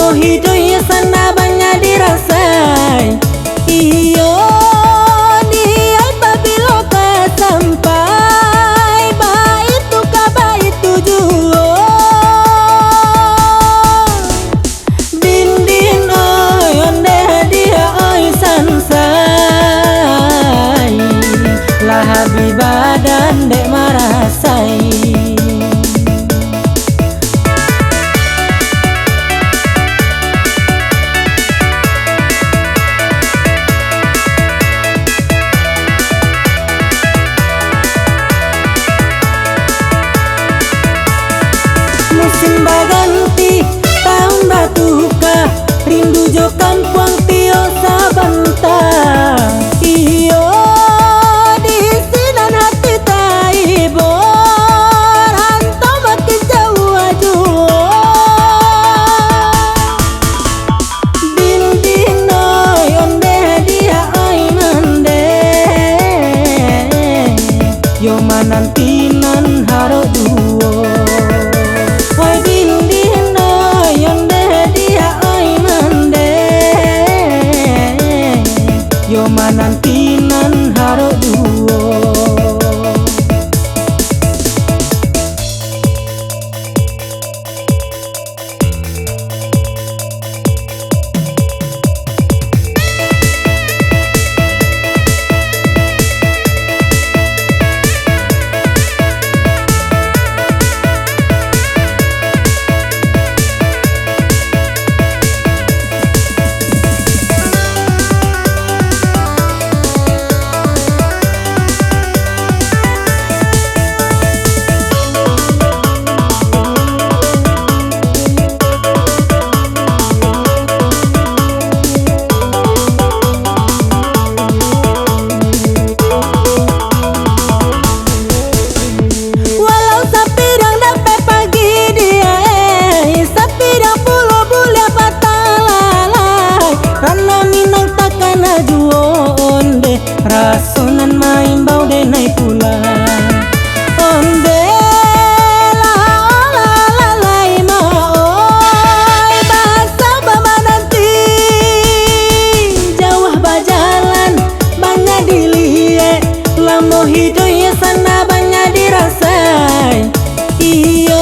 Lamo hidup ya sana banyak dirasai. Iyo dia babilo ka sampai baitu ka baitu juo. Din din oi onde dia oi sansai. Lah habibah dan dek marasai. Musim baganti, tahun batuka, rindu jo kampung tio sabanta. Iyo di sinan hati taibor, rantau makin jauh ajuo. Din din oi onde dia oi mende, yo manantinan haro duo. Oi din din oi onde dia oi mende, yo manantinan haro duo. Rasonan main bau denai pula onde la la la lai ma oi basa bama nanti jauh bajalan banyak dilihat lamo hidup ya sana banyak dirasai. Iyo